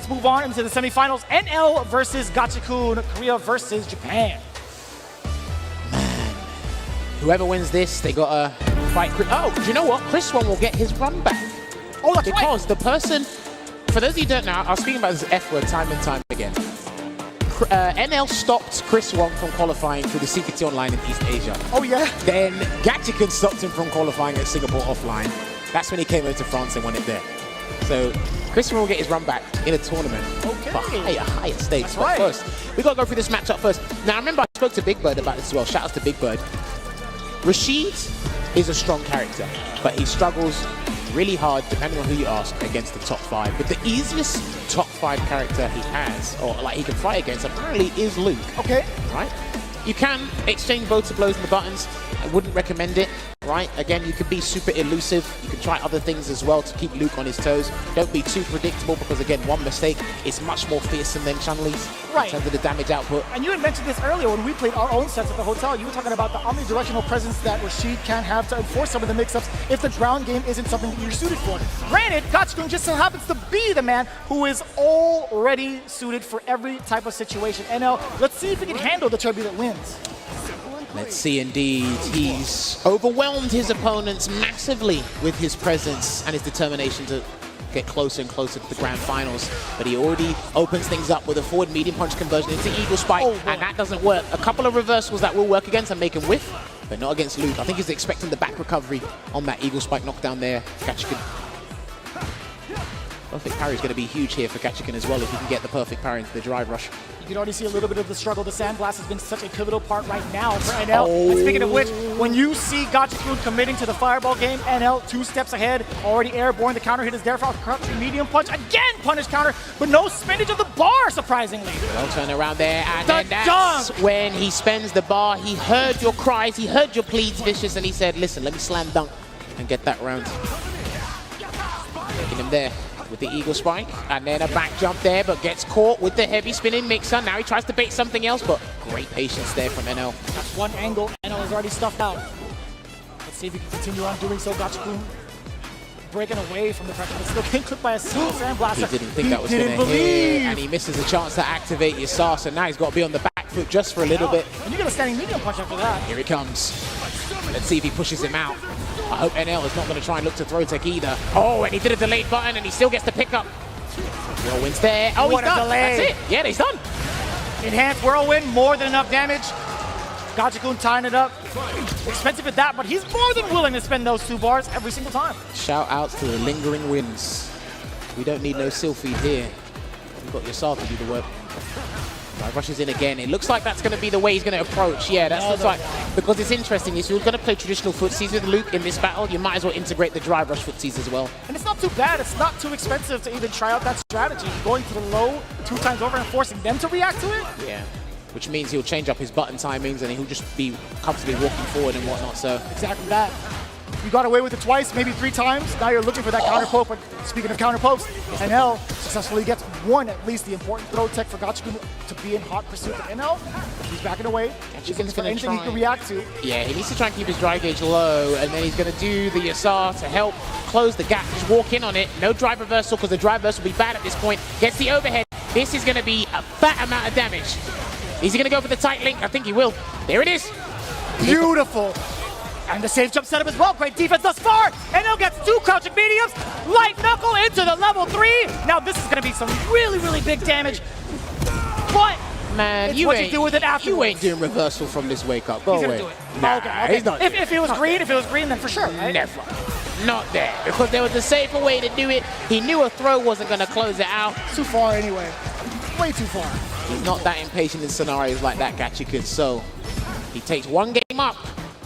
Move on into the semifinals. NL versus Gachikun, Korea versus Japan. Man, whoever wins this, they gotta fight. Oh, do you know what? Chris One will get his run back. Oh, that's because right. the person, for those of you who don't know, I was speaking about this F word time and time again. NL stopped Chris One from qualifying through the CPT Online in East Asia. Oh yeah. Then Gachikun stopped him from qualifying at Singapore offline. That's when he came over to France and won it there. So Chris will get his run back in a tournament, okay, but higher stakes. That's right. First, we got to go through this matchup first. Now, I remember I spoke to Big Bird about this as well. Shout out to Big Bird. Rashid is a strong character, but he struggles really hard, depending on who you ask, against the top 5. But the easiest top 5 character he has, or like he can fight against, apparently is Luke. Okay. Right? You can exchange both to blows in the buttons. I wouldn't recommend it. Right? Again, you can be super elusive. You can try other things as well to keep Luke on his toes. Don't be too predictable because, again, one mistake is much more fearsome than Chun-Li's in terms of the damage output. And you had mentioned this earlier when we played our own sets at the hotel. You were talking about the omnidirectional presence that Rashid can have to enforce some of the mix-ups if the ground game isn't something that you're suited for. Granted, Gachikun just so happens to be the man who is already suited for every type of situation. NL, let's see if he can handle the turbulent winds. Let's see, indeed. He's overwhelmed his opponents massively with his presence and his determination to get closer and closer to the grand finals. But he already opens things up with a forward medium punch conversion into Eagle Spike, and that doesn't work. A couple of reversals that will work against and make him whiff, but not against Luke. I think he's expecting the back recovery on that Eagle Spike knockdown there. Gachikun. Perfect parry is going to be huge here for Gachikun as well if he can get the perfect parry into the drive rush. You can already see a little bit of the struggle. The Sandblast has been such a pivotal part right now for NL. And speaking of which, when you see Gachikun committing to the fireball game, NL 2 steps ahead, already airborne. The counter hit is there for a crouching medium punch. Again, punish counter, but no spinach of the bar, surprisingly. Well, turn around there, and then that's when he spends the bar. He heard your cries, he heard your pleads, Vicious, and he said, listen, let me slam dunk and get that round. Taking him there with the Eagle Spike, and then a back jump there, but gets caught with the heavy spinning mixer. Now he tries to bait something else, but great patience there from NL. That's one angle. NL is already stuffed out. Let's see if he can continue on doing so. Gachikun breaking away from the pressure, but still getting clipped by a single Sandblaster. He didn't think that was going to hit, and he misses a chance to activate Yasar, so now he's got to be on the back foot just for a little bit. And you get a standing medium punch after that. Here he comes. Let's see if he pushes him out. I hope NL is not going to try and look to throw tech either. Oh, and he did a delayed button, and he still gets the pickup. Whirlwind's there. Oh, he's done. That's it. Yeah, he's done. Enhanced Whirlwind, more than enough damage. Gachikun tying it up. Expensive at that, but he's more than willing to spend those 2 bars every single time. Shout outs to the lingering winds. We don't need no Sylphie here. We've got Yasar to do the work. Right, rushes in again. It looks like that's going to be the way he's going to approach. Yeah, that's looks like, because it's interesting. If you're going to play traditional footsies with Luke in this battle, you might as well integrate the drive rush footsies as well. And it's not too bad. It's not too expensive to even try out that strategy. Going to the low 2 times over and forcing them to react to it. Yeah, which means he'll change up his button timings and he'll just be comfortably walking forward and whatnot. So exactly that. You got away with it twice, maybe 3 times. Now you're looking for that counter poke. But speaking of counter pokes, NL successfully gets one, at least the important throw tech for Gachikun to be in hot pursuit of NL. He's backing away. He's looking for anything he can react to. Yeah, he needs to try and keep his drive gauge low, and then he's going to do the Yasar to help close the gap. Just walk in on it. No drive reversal, because the drive reversal will be bad at this point. Gets the overhead. This is going to be a fat amount of damage. Is he going to go for the tight link? I think he will. There it is. Beautiful. And the safe jump setup as well. Great defense thus far. NL gets 2 crouching mediums. Light knuckle into the level 3. Now this is going to be some really, really big damage. But man, you ain't do with it afterwards. You ain't doing reversal from this wake up. Go away. He's gonna do it. Nah, okay. He's not. If it was green, then for sure, right? Never. Not there. Because there was a safer way to do it. He knew a throw wasn't going to close it out. Too far anyway. Way too far. He's not that impatient in scenarios like that, Gachikun. So he takes 1 game up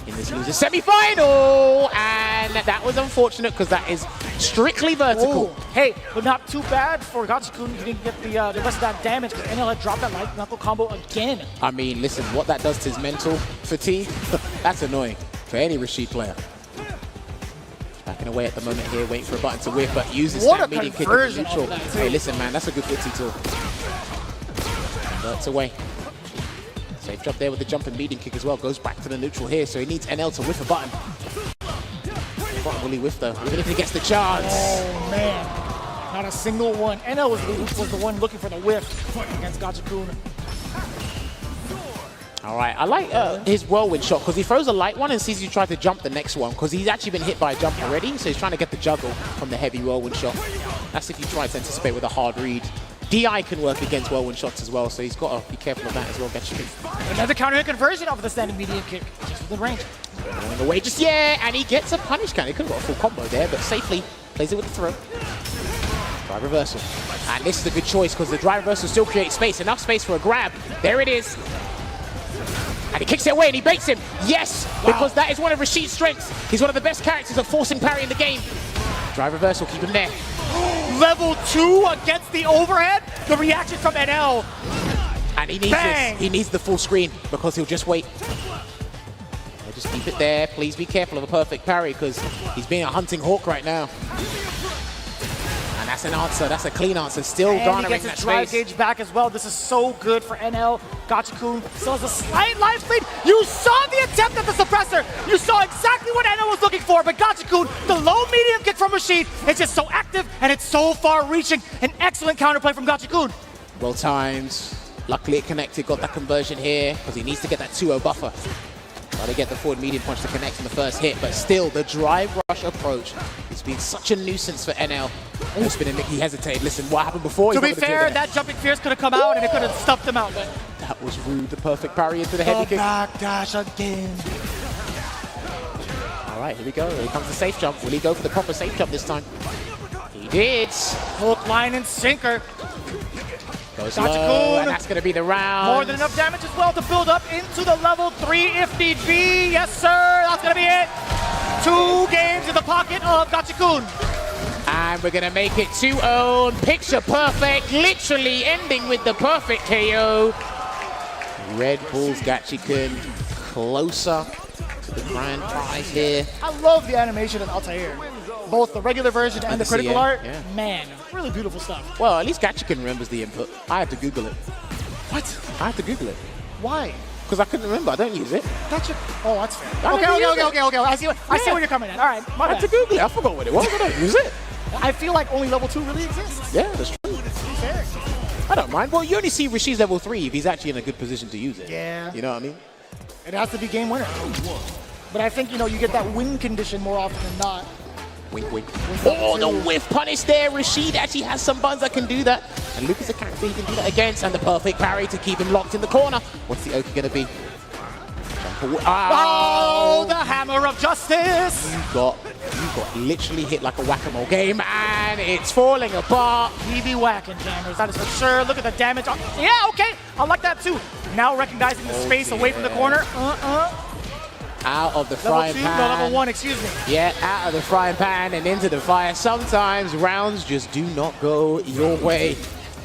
in this loser semi-final, and that was unfortunate because that is Strictly vertical. Oh, hey, but not too bad for Gachikun. He didn't get the rest of that damage because NL had dropped that light knuckle combo again. I mean, listen, what that does to his mental fatigue, that's annoying for any Rashid player. Backing away at the moment here, waiting for a button to whip, but uses that medium kick as neutral. Hey, listen, man, that's a good footsie tool. Converts away. Safe drop there with the jump and medium kick as well. Goes back to the neutral here, so he needs NL to whiff a button. What will he whiff though? Even if he gets the chance. Oh man, not a single one. NL was the one looking for the whiff against Gachikun. All right, I like his whirlwind shot because he throws a light one and sees you try to jump the next one because he's actually been hit by a jump already, so he's trying to get the juggle from the heavy whirlwind shot. That's if you try to anticipate with a hard read. DI can work against whirlwind shots as well, so he's got to be careful of that as well. Another counter hit conversion off of the standing medium kick, just within range. Going away, just and he gets a punish count. He could have got a full combo there, but safely plays it with the throw. Drive reversal. And this is a good choice because the drive reversal still creates space, enough space for a grab. There it is. And he kicks it away and he baits him. Yes, because that is one of Rashid's strengths. He's one of the best characters at forcing parry in the game. Drive reversal, keep him there. Level 2 against the overhead. The reaction from NL. And he needs this. He needs the full screen because he'll just wait. Just keep it there. Please be careful of a perfect parry because he's being a hunting hawk right now. And that's an answer. That's a clean answer. Still garnering that space. He gets his drive gauge back as well. This is so good for NL. Gachikun still has a slight life lead. You saw the attempt at the suppressor. You saw exactly what NL was looking for, but Gachikun, the low medium kick from Rashid, it's just so active and it's so far reaching. An excellent counterplay from Gachikun. Well timed. Luckily it connected, got that conversion here because he needs to get that 2-0 buffer. Try to get the forward medium punch to connect in the first hit, but still the drive rush approach has been such a nuisance for NL. It's been a Mickey hesitated. Listen, what happened before? To be fair, that jumping fierce could have come out and it could have stuffed him out. But that was rude. The perfect parry into the heavy kick. Backdash again. All right, here we go. Here comes the safe jump. Will he go for the proper safe jump this time? He did. Hook, line, and sinker. Goes low, and that's going to be the round. More than enough damage as well to build up into the level 3 if need be. Yes, sir. That's going to be it. 2 games in the pocket of Gachikun. And we're going to make it 2-0. Picture perfect. Literally ending with the perfect KO. Red Bull's Gachikun closer to the grand prize here. I love the animation of Altair. Both the regular version and the critical art. Yeah. Man, really beautiful stuff. Well, at least Gachikun remembers the input. I had to Google it. What? I had to Google it. Why? Because I couldn't remember. I don't use it. Gotcha. Oh, that's fair. Okay. I see where you're coming at. All right, I had to Google it. I forgot what it was. I don't use it. I feel like only level 2 really exists. Yeah, that's true. Fair. I don't mind. Well, you only see Rashid's level 3 if he's actually in a good position to use it. Yeah. You know what I mean? It has to be game winner. But I think, you get that win condition more often than not. Wink, wink. Oh, the whiff punish there. Rashid actually has some buns that can do that. And Luke is a character he can do that against. And the perfect parry to keep him locked in the corner. What's the Oki going to be? Oh, the hammer of justice! You got literally hit like a whack-a-mole game, and it's falling apart. He be whacking, jammers, that is for sure. Look at the damage. Yeah, okay, I like that too. Now recognizing the space away from the corner. Out of the frying pan. No, level 1, excuse me. Yeah, out of the frying pan and into the fire. Sometimes rounds just do not go your way.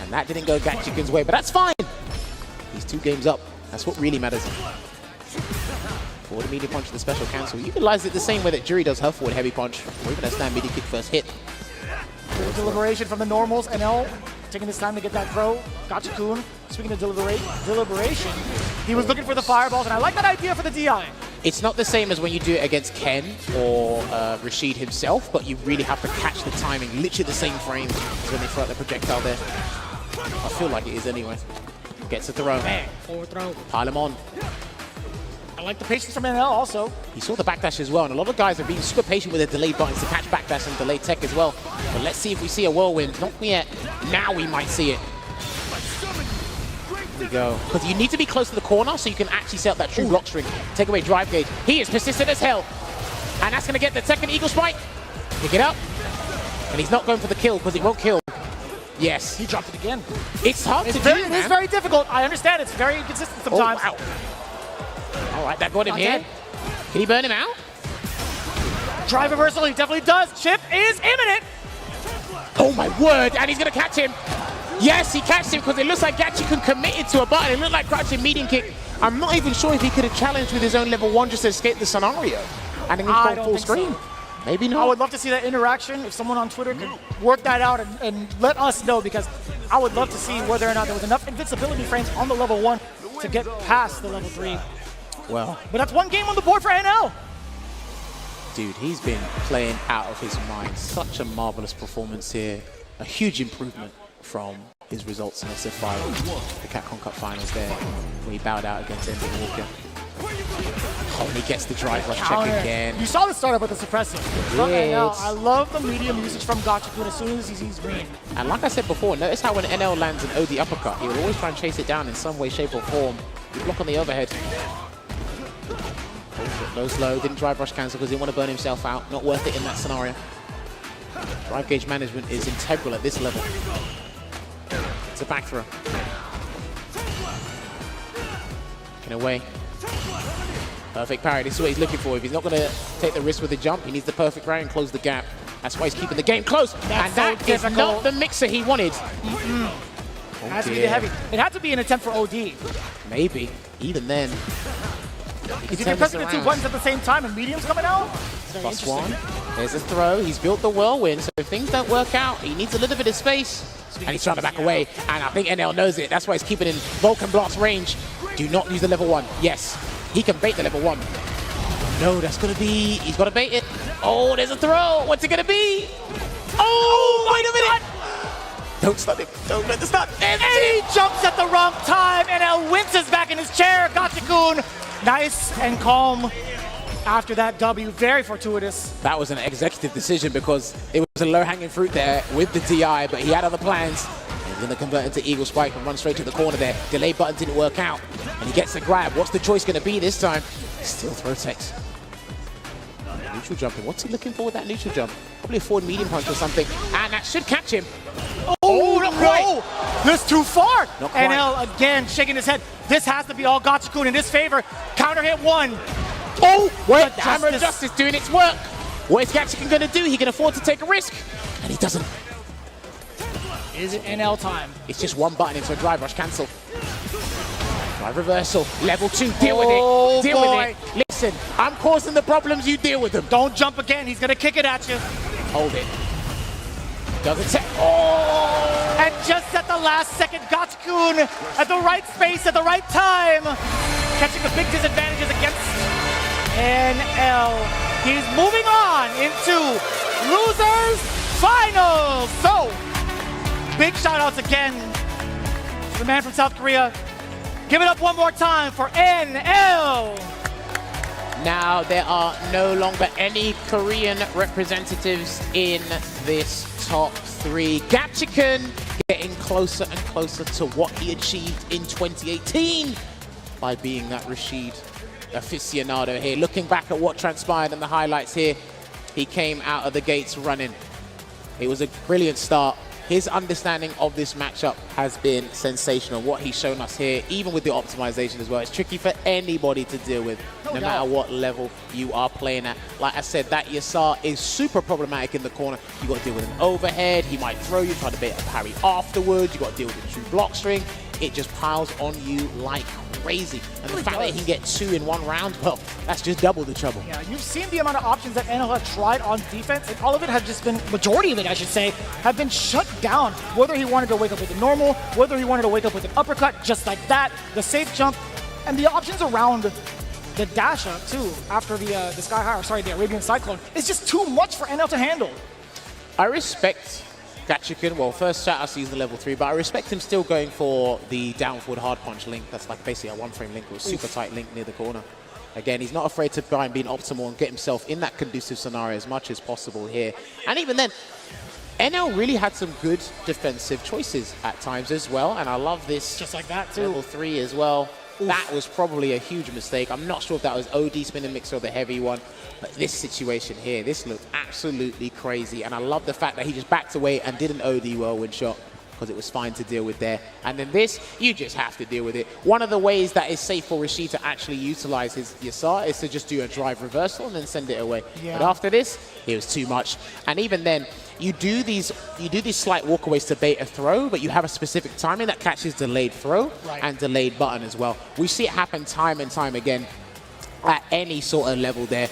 And that didn't go Gachikun's way, but that's fine. He's 2 games up. That's what really matters. Forward medium punch to the special cancel. Utilize it the same way that Jury does her forward heavy punch, or even a stand medium kick first hit. Good deliberation from the normals. NL taking this time to get that throw. Gachikun, speaking of deliberation, he was looking for the fireballs, and I like that idea for the DI. It's not the same as when you do it against Ken or Rashid himself, but you really have to catch the timing, literally the same frame as when they throw out the projectile there. I feel like it is anyway. Gets a throw. Bang, forward throw. Pile him on. I like the patience from NL also. He saw the backdash as well, and a lot of guys are being super patient with their delayed buttons to catch backdash and delayed tech as well. But let's see if we see a whirlwind. Not yet. Now we might see it. Here we go. Because you need to be close to the corner so you can actually set up that true block string. Take away drive gauge. He is persistent as hell. And that's going to get the second eagle spike. Pick it up. And he's not going for the kill because it won't kill. Yes. He dropped it again. It's hard to do, It is very difficult. I understand. It's very inconsistent sometimes. Oh, wow. All right, that got him here. Can he burn him out? Drive reversal, he definitely does. Chip is imminent. Oh my word, and he's gonna catch him. Yes, he catched him because it looks like Gachikun committed to a button. It looked like crouching medium kick. I'm not even sure if he could have challenged with his own level 1 just to escape the scenario. And then he's gone full screen. So. Maybe not. I would love to see that interaction. If someone on Twitter could work that out and let us know, because I would love to see whether or not there was enough invincibility frames on the level 1 to get past the level 3. Well, but that's one game on the board for NL. Dude, he's been playing out of his mind. Such a marvelous performance here. A huge improvement from his results in SF5, the Capcom Cup finals there, where he bowed out against Ending Walker. Oh, and he gets the drive rush check again. You saw the startup with the suppressive. NL, I love the medium usage from Gachikun as soon as he sees green. And like I said before, notice how when NL lands an OD uppercut, he will always try and chase it down in some way, shape, or form. You block on the overhead. Goes low, didn't drive rush cancel because he didn't want to burn himself out. Not worth it in that scenario. Drive gauge management is integral at this level. It's a back throw. Looking away. Perfect parry. This is what he's looking for. If he's not going to take the risk with the jump, he needs the perfect parry and close the gap. That's why he's keeping the game close. And that is not the mixer he wanted. It has to be the heavy. It had to be an attempt for OD. Maybe. Even then. If you're pressing the 2 buttons at the same time and medium's coming out, plus 1. There's a throw. He's built the whirlwind, so if things don't work out, he needs a little bit of space. And he's trying to back away, and I think NL knows it. That's why he's keeping in Vulcan Blast range. Do not use the level 1. Yes, he can bait the level 1. No, that's going to be... He's got to bait it. Oh, there's a throw. What's it going to be? Oh, wait a minute. Don't stun him. Don't let the stun. And he jumps at the wrong time. NL winces back in his chair. Gachikun, nice and calm after that W. Very fortuitous. That was an executive decision because it was a low-hanging fruit there with the DI, but he had other plans. He's going to convert into Eagle Spike and run straight to the corner there. Delay button didn't work out, and he gets the grab. What's the choice going to be this time? Still throw text. Neutral jumping. What's he looking for with that neutral jump? Probably a forward medium punch or something, and that should catch him. Oh, not quite. This too far. Not quite. NL again shaking his head. This has to be all Gachikun in his favor. Counter hit 1. Oh, wait, the Hammer of Justice doing its work. What is Gachikun going to do? He can afford to take a risk, and he doesn't. Is it NL time? It's just one button into a drive rush cancel. Drive reversal, level 2, deal with it, deal with it. Listen, I'm causing the problems, you deal with them. Don't jump again, he's going to kick it at you. Hold it. Doesn't take, oh! And just at the last second, Gachikun at the right space at the right time, catching the big disadvantages against NL. He's moving on into losers finals. So, big shout outs again to the man from South Korea. Give it up one more time for NL. Now there are no longer any Korean representatives in this top 3. Gachikun getting closer and closer to what he achieved in 2018 by being that Rashid aficionado here. Looking back at what transpired in the highlights here, he came out of the gates running. It was a brilliant start. His understanding of this matchup has been sensational. What he's shown us here, even with the optimization as well, it's tricky for anybody to deal with, no matter what level you are playing at. Like I said, that Yasar is super problematic in the corner. You got to deal with an overhead. He might throw you, try to bait a parry afterwards. You got to deal with a true block string. It just piles on you like crazy. And the fact that he can get 2 in 1 round, well, that's just double the trouble. Yeah, you've seen the amount of options that NL have tried on defense, and all of it has just been, majority of it, I should say, have been shut down. Whether he wanted to wake up with a normal, whether he wanted to wake up with an uppercut, just like that, the safe jump, and the options around the dash up, too, after the Sky High, or sorry, the Arabian Cyclone, it's just too much for NL to handle. I respect Gachikun, well, first shout out to use the level 3, but I respect him still going for the down forward hard punch link. That's like basically a 1-frame link with a super tight link near the corner. Again, he's not afraid to try and be optimal and get himself in that conducive scenario as much as possible here. And even then, NL really had some good defensive choices at times as well, and I love this. Just like that too. Level 3 as well. Oof. That was probably a huge mistake. I'm not sure if that was OD spinning mixer or the heavy one, but this situation here, this looked absolutely crazy, and I love the fact that he just backed away and did an OD whirlwind shot. because it was fine to deal with there. And then this, you just have to deal with it. One of the ways that is safe for Rashid to actually utilize his Yasar is to just do a drive reversal and then send it away. Yeah. But after this, it was too much. And even then, you do these slight walkaways to bait a throw, but you have a specific timing that catches delayed throw and delayed button as well. We see it happen time and time again at any sort of level there.